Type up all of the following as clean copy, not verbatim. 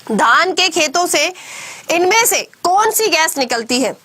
धान के खेतों से इनमें से कौन सी गैस निकलती है,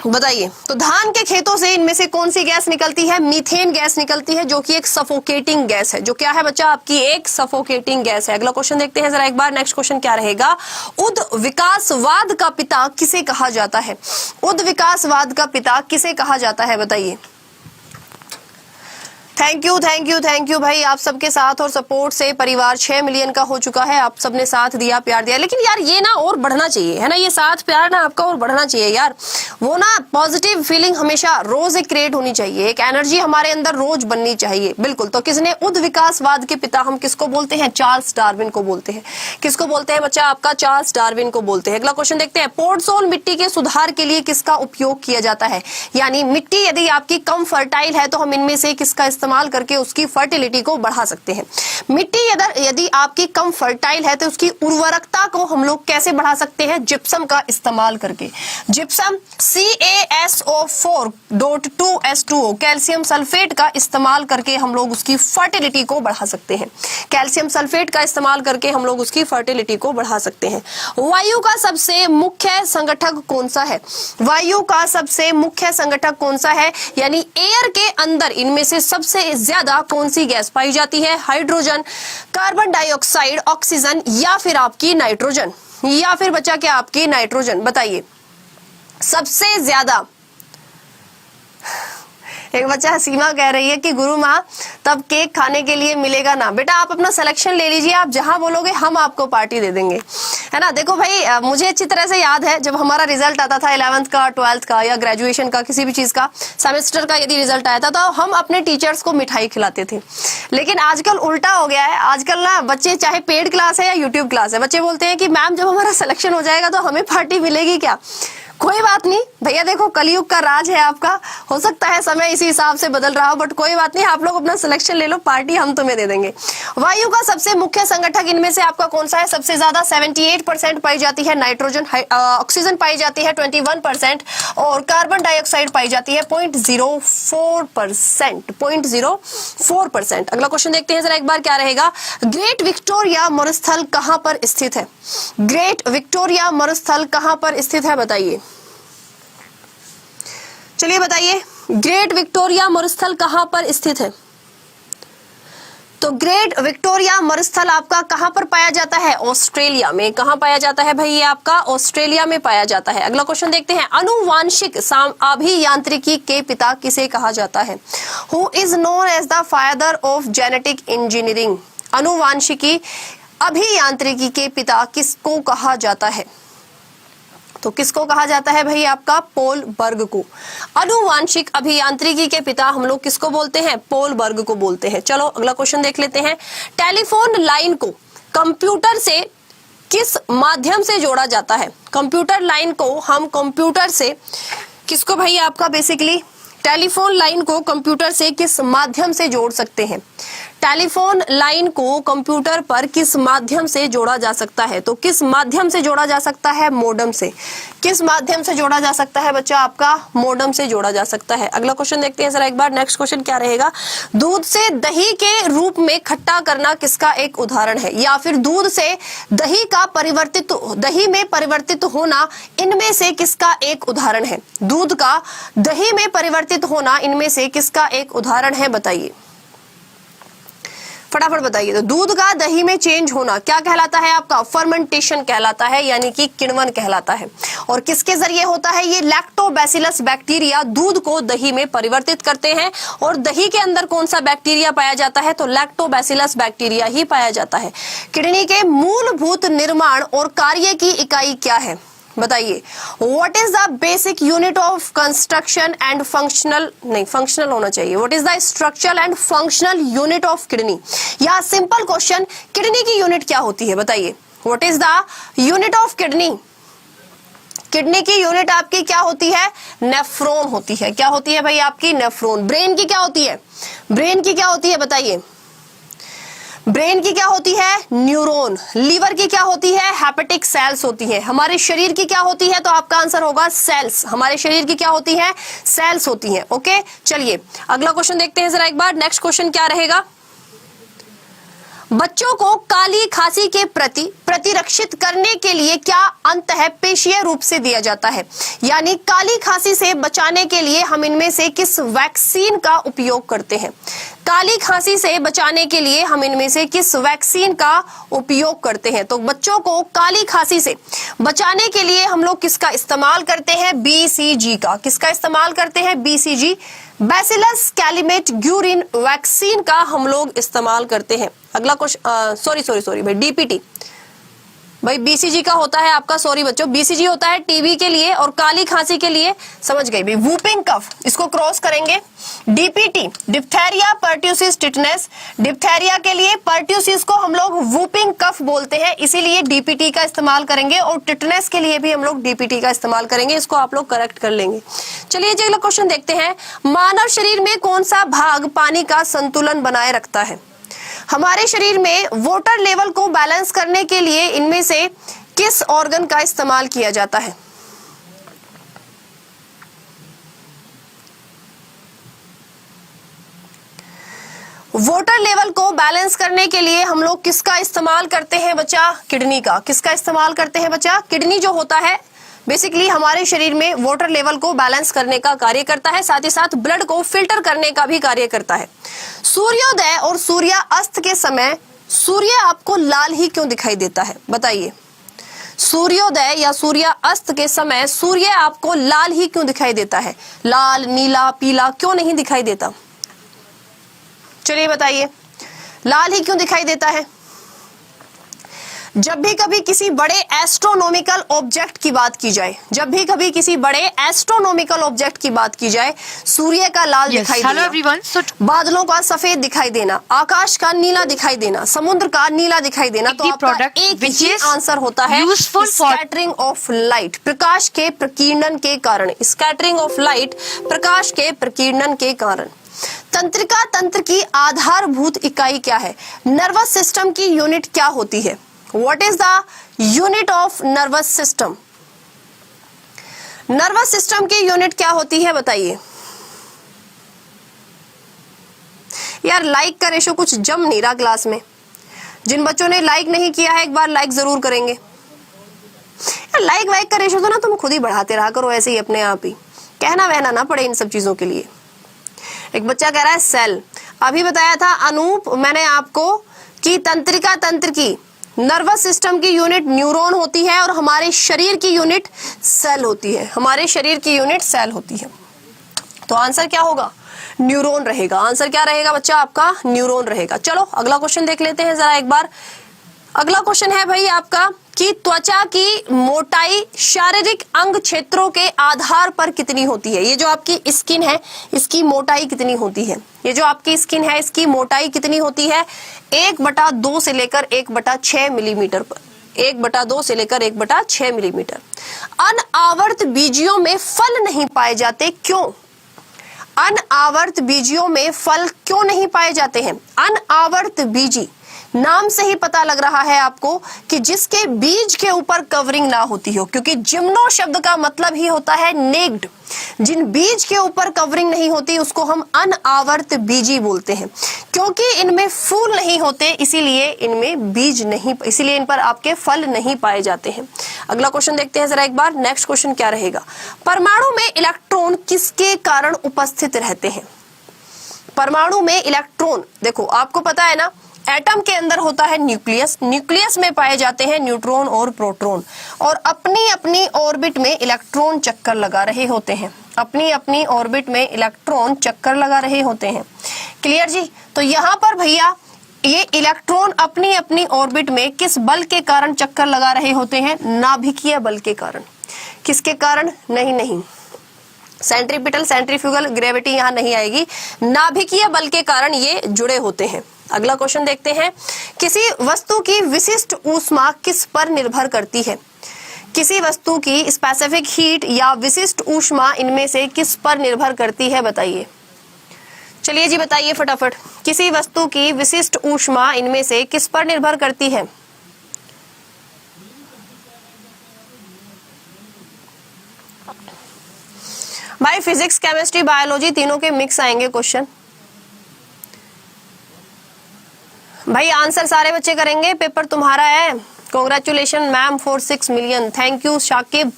बताइए। तो धान के खेतों से इनमें से कौन सी गैस निकलती है? मीथेन गैस निकलती है, जो कि एक सफोकेटिंग गैस है। जो क्या है बच्चा? आपकी एक सफोकेटिंग गैस है। अगला क्वेश्चन देखते हैं जरा एक बार। नेक्स्ट क्वेश्चन क्या रहेगा? उद्विकासवाद का पिता किसे कहा जाता है? उद्विकासवाद का पिता किसे कहा जाता है, बताइए। थैंक यू भाई, आप सबके साथ और सपोर्ट से परिवार 6 मिलियन का हो चुका है। आप सबने साथ दिया, प्यार दिया, लेकिन यार ये ना और बढ़ना चाहिए, है ना, ये साथ प्यार ना आपका और बढ़ना चाहिए यार। वो ना पॉजिटिव फीलिंग हमेशा रोज एक क्रिएट होनी चाहिए, एक एनर्जी हमारे अंदर रोज बननी चाहिए। बिल्कुल। तो किसने? उद्विकासवाद के पिता हम किसको बोलते हैं? चार्ल्स डार्विन को बोलते हैं। किसको बोलते हैं बच्चा? आपका चार्ल्स डार्विन को बोलते हैं। अगला क्वेश्चन देखते हैं। पोर्टसोल मिट्टी के सुधार के लिए किसका उपयोग किया जाता है? यानी मिट्टी यदि आपकी कम फर्टाइल है तो हम इनमें से किसका इस्तेमाल करके उसकी फर्टिलिटी को बढ़ा सकते हैं? मिट्टी यदि आपकी कम फर्टाइल है तो उसकी उर्वरकता को हम लोग कैसे बढ़ा सकते हैं? जिप्सम का इस्तेमाल करके। जिप्सम CaSO4.2H2O कैल्शियम सल्फेट का इस्तेमाल करके हम लोग उसकी फर्टिलिटी को बढ़ा सकते हैं। कैल्शियम सल्फेट का इस्तेमाल करके हम लोग उसकी फर्टिलिटी को बढ़ा सकते हैं। वायु का सबसे मुख्य संगठक कौन सा है? वायु का सबसे मुख्य संगठक कौन सा है? यानी एयर के अंदर इनमें से सबसे ज्यादा कौन सी गैस पाई जाती है? हाइड्रोजन, कार्बन डाइऑक्साइड, ऑक्सीजन या फिर आपकी नाइट्रोजन? या फिर बच्चा क्या आपकी नाइट्रोजन? बताइए सबसे ज्यादा। एक बच्चा सीमा कह रही है कि गुरु माँ तब केक खाने के लिए मिलेगा ना? बेटा आप अपना सिलेक्शन ले लीजिए, आप जहां बोलोगे हम आपको पार्टी दे देंगे, है ना। देखो भाई, मुझे अच्छी तरह से याद है जब हमारा रिजल्ट आता था 11th का, 12th का या ग्रेजुएशन का, किसी भी चीज का सेमेस्टर का यदि रिजल्ट आया था तो हम अपने टीचर्स को मिठाई खिलाते थे। लेकिन आजकल उल्टा हो गया है। आजकल ना बच्चे, चाहे पेड क्लास है या यूट्यूब क्लास है, बच्चे बोलते हैं कि मैम जब हमारा सिलेक्शन हो जाएगा तो हमें पार्टी मिलेगी क्या? कोई बात नहीं भैया, देखो कलयुग का राज है आपका, हो सकता है समय इसी हिसाब से बदल रहा हो, बट कोई बात नहीं, आप लोग अपना सिलेक्शन ले लो, पार्टी हम तुम्हें दे देंगे। वायु का सबसे मुख्य संगठक इनमें से आपका कौन सा है? सबसे ज्यादा 78% पाई जाती है नाइट्रोजन, ऑक्सीजन पाई जाती है 21% और कार्बन डाइऑक्साइड पाई जाती है 0.04%। अगला क्वेश्चन देखते हैं जरा एक बार, क्या रहेगा? ग्रेट विक्टोरिया मरुस्थल कहां पर स्थित है? ग्रेट विक्टोरिया मरुस्थल कहां पर स्थित है, बताइए। चलिए बताइए, ग्रेट विक्टोरिया मरुस्थल कहां पर स्थित है? तो ग्रेट विक्टोरिया मरुस्थल आपका कहां पर पाया जाता है? ऑस्ट्रेलिया में। कहां पाया जाता है भाई? ये आपका ऑस्ट्रेलिया में पाया जाता है। अगला क्वेश्चन देखते हैं। आनुवांशिक अभियांत्रिकी के पिता किसे कहा जाता है? Who is known as the father of genetic engineering? आनुवांशिकी अभियांत्रिकी के पिता किसको कहा जाता है? तो किसको कहा जाता है भाई? आपका पोल बर्ग को। आनुवांशिक अभियांत्रिकी के पिता हम लोग किसको बोलते हैं? पोल बर्ग को बोलते हैं। चलो अगला क्वेश्चन देख लेते हैं। टेलीफोन लाइन को कंप्यूटर से किस माध्यम से जोड़ा जाता है? कंप्यूटर लाइन को हम कंप्यूटर से किसको भाई? आपका बेसिकली टेलीफोन लाइन को कंप्यूटर से किस माध्यम से जोड़ सकते हैं? टेलीफोन लाइन को कंप्यूटर पर किस माध्यम से जोड़ा जा सकता है? तो किस माध्यम से जोड़ा जा सकता है? मोडम से। किस माध्यम से जोड़ा जा सकता है बच्चा? आपका मोडम से जोड़ा जा सकता है। अगला क्वेश्चन देखते हैं जरा एक बार। नेक्स्ट क्वेश्चन क्या रहेगा? दूध से दही के रूप में खट्टा करना किसका एक उदाहरण है? या फिर दूध से दही में परिवर्तित होना इनमें से किसका एक उदाहरण है? दूध का दही में परिवर्तित होना इनमें से किसका एक उदाहरण है, बताइए फटाफट बताइए। तो दूध का दही में चेंज होना क्या कहलाता है? आपका फर्मेंटेशन कहलाता है, यानी कि किण्वन कहलाता है। और किसके जरिए होता है ये? लैक्टोबैसिलस बैक्टीरिया दूध को दही में परिवर्तित करते हैं। और दही के अंदर कौन सा बैक्टीरिया पाया जाता है? तो लैक्टोबैसिलस बैक्टीरिया ही पाया जाता है। किडनी के मूलभूत निर्माण और कार्य की इकाई क्या है, बताइए। What is the basic unit of construction and functional होना चाहिए। What is the structural and functional unit of kidney? या सिंपल क्वेश्चन, किडनी की यूनिट क्या होती है, बताइए। What is the unit of kidney? Kidney की यूनिट आपकी क्या होती है? नेफ्रॉन होती है। क्या होती है भाई? आपकी नेफ्रॉन। ब्रेन की क्या होती है? ब्रेन की क्या होती है, बताइए। ब्रेन की क्या होती है? न्यूरॉन। लीवर की क्या होती है? हेपेटिक सेल्स होती है। हमारे शरीर की क्या होती है? तो आपका आंसर होगा सेल्स। हमारे शरीर की क्या होती है? सेल्स होती है। ओके, चलिए अगला क्वेश्चन देखते हैं जरा एक बार। नेक्स्ट क्वेश्चन क्या रहेगा? बच्चों को काली खांसी के प्रति प्रतिरक्षित करने के लिए क्या अंतः पेशीय रूप से दिया जाता है, यानी काली खांसी से बचाने के लिए हम इनमें से किस वैक्सीन का उपयोग करते हैं। काली खांसी से बचाने के लिए हम इनमें से किस वैक्सीन का उपयोग करते हैं। तो बच्चों को काली खांसी से बचाने के लिए हम लोग किसका इस्तेमाल करते हैं, BCG का। किसका इस्तेमाल करते हैं, BCG, बैसिलस कैलिमेट ग्यूरिन वैक्सीन का हम लोग इस्तेमाल करते हैं। अगला क्वेश्चन, सॉरी भाई, DPT भाई BCG का होता है आपका, सॉरी बच्चों, BCG होता है टीबी के लिए और काली खांसी के लिए, समझ गई भाई, वूपिंग कफ, इसको क्रॉस करेंगे। DPT, diphtheria pertussis tetanus, diphtheria के लिए पर्ट्यूसिस को हम लोग वूपिंग कफ बोलते हैं, इसीलिए DPT का इस्तेमाल करेंगे, और टिटनेस के लिए भी हम लोग DPT का इस्तेमाल करेंगे। इसको आप लोग करेक्ट कर लेंगे। चलिए जी अगला क्वेश्चन देखते हैं। मानव शरीर में कौन सा भाग पानी का संतुलन बनाए रखता है। हमारे शरीर में वाटर लेवल को बैलेंस करने के लिए इनमें से किस ऑर्गन का इस्तेमाल किया जाता है। वाटर लेवल को बैलेंस करने के लिए हम लोग किसका इस्तेमाल करते हैं बच्चा, किडनी का। किसका इस्तेमाल करते हैं बच्चा, किडनी जो होता है बेसिकली हमारे शरीर में वाटर लेवल को बैलेंस करने का कार्य करता है, साथ ही साथ ब्लड को फिल्टर करने का भी कार्य करता है। सूर्योदय और सूर्यास्त के समय सूर्य आपको लाल ही क्यों दिखाई देता है, बताइए। सूर्योदय या सूर्यास्त के समय सूर्य आपको लाल ही क्यों दिखाई देता है, लाल, नीला, पीला क्यों नहीं दिखाई देता। चलिए बताइए, लाल ही क्यों दिखाई देता है। जब भी कभी किसी बड़े एस्ट्रोनॉमिकल ऑब्जेक्ट की बात की जाए, जब भी कभी किसी बड़े एस्ट्रोनॉमिकल ऑब्जेक्ट की बात की जाए, सूर्य का लाल दिखाई देना, बादलों का सफेद दिखाई देना, आकाश का नीला दिखाई देना, समुद्र का नीला दिखाई देना, तो आपका एक ही आंसर होता है स्कैटरिंग ऑफ लाइट, प्रकाश के प्रकीर्णन के कारण। स्कैटरिंग ऑफ लाइट, प्रकाश के प्रकीर्णन के कारण। तंत्रिका तंत्र की आधारभूत इकाई क्या है। नर्वस सिस्टम की यूनिट क्या होती है। What is the unit of nervous system? Nervous system की यूनिट क्या होती है बताइए। यार लाइक का रेशो कुछ जम नहीं रहा क्लास में। जिन बच्चों ने लाइक नहीं किया है एक बार लाइक जरूर करेंगे। यार लाइक वाइक का रेशो तो ना तुम खुद ही बढ़ाते रहा करो ऐसे ही अपने आप ही, कहना वहना ना पड़े इन सब चीजों के लिए। एक बच्चा कह रहा है सेल, अभी बताया था अनूप मैंने आपको कि तंत्रिका तंत्र की नर्वस सिस्टम की यूनिट न्यूरॉन होती है और हमारे शरीर की यूनिट सेल होती है। हमारे शरीर की यूनिट सेल होती है। तो आंसर क्या होगा, न्यूरॉन रहेगा। आंसर क्या रहेगा बच्चा आपका, न्यूरॉन रहेगा। चलो अगला क्वेश्चन देख लेते हैं जरा एक बार। अगला क्वेश्चन है भाई आपका कि त्वचा की मोटाई शारीरिक अंग क्षेत्रों के आधार पर कितनी होती है। ये जो आपकी स्किन है इसकी मोटाई कितनी होती है, ये जो आपकी स्किन है इसकी मोटाई कितनी होती है, 1/2 से लेकर 1/6 मिलीमीटर पर, 1/2 से लेकर 1/6 मिलीमीटर। अनावर्त बीजियों में फल नहीं पाए जाते, क्यों। अनावर्त बीजियों में फल क्यों नहीं पाए जाते हैं। अनावर्त बीजी नाम से ही पता लग रहा है आपको कि जिसके बीज के ऊपर कवरिंग ना होती हो, क्योंकि जिम्नो शब्द का मतलब ही होता है नेक्ड। जिन बीज के ऊपर कवरिंग नहीं होती उसको हम अनावर्त बीजी बोलते हैं। क्योंकि इनमें फूल नहीं होते इसीलिए इनमें बीज नहीं, इसीलिए इन पर आपके फल नहीं पाए जाते हैं। अगला क्वेश्चन देखते हैं जरा एक बार। नेक्स्ट क्वेश्चन क्या रहेगा, परमाणु में इलेक्ट्रॉन किसके कारण उपस्थित रहते हैं। परमाणु में इलेक्ट्रॉन, देखो आपको पता है ना एटम के अंदर होता है न्यूक्लियस, न्यूक्लियस में पाए जाते हैं न्यूट्रॉन और प्रोटॉन, और अपनी अपनी ऑर्बिट में इलेक्ट्रॉन चक्कर लगा रहे होते हैं। अपनी अपनी ऑर्बिट में इलेक्ट्रॉन चक्कर लगा रहे होते हैं। क्लियर जी। तो यहाँ पर भैया ये इलेक्ट्रॉन अपनी अपनी ऑर्बिट में किस बल के कारण चक्कर लगा रहे होते हैं, नाभिकीय बल के कारण। किसके कारण, नहीं सेंट्रीपिटल सेंट्रीफ्यूगल ग्रेविटी यहाँ नहीं आएगी, नाभिकीय बल के कारण ये जुड़े होते हैं। अगला क्वेश्चन देखते हैं, किसी वस्तु की विशिष्ट ऊष्मा किस पर निर्भर करती है। किसी वस्तु की स्पेसिफिक हीट या विशिष्ट ऊष्मा इनमें से किस पर निर्भर करती है बताइए। चलिए जी बताइए फटाफट, किसी वस्तु की विशिष्ट ऊष्मा इनमें से किस पर निर्भर करती है। भाई फिजिक्स केमिस्ट्री बायोलॉजी तीनों के मिक्स आएंगे क्वेश्चन। भाई आंसर सारे बच्चे करेंगे, पेपर तुम्हारा है। Congratulation ma'am for 6 million. Thank you Shakib,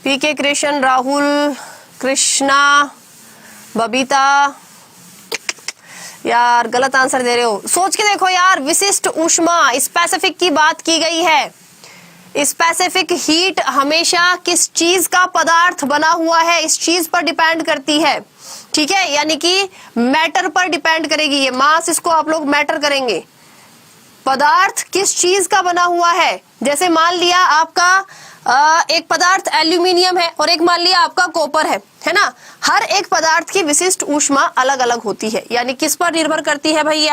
PK, Krishna, Rahul, Krishna, Babita. यार गलत आंसर दे रहे हो, सोच के देखो यार। विशिष्ट ऊष्मा स्पेसिफिक की बात की गई है। स्पेसिफिक हीट हमेशा किस चीज का पदार्थ बना हुआ है इस चीज पर डिपेंड करती है, ठीक है, यानी कि मैटर पर डिपेंड करेगी ये मास, इसको आप लोग मैटर करेंगे। पदार्थ किस चीज का बना हुआ है, जैसे मान लिया आपका एक पदार्थ एल्यूमिनियम है और एक मान लिया आपका कॉपर है ना। हर एक पदार्थ की विशिष्ट ऊष्मा अलग अलग होती है, यानी किस पर निर्भर करती है भाई?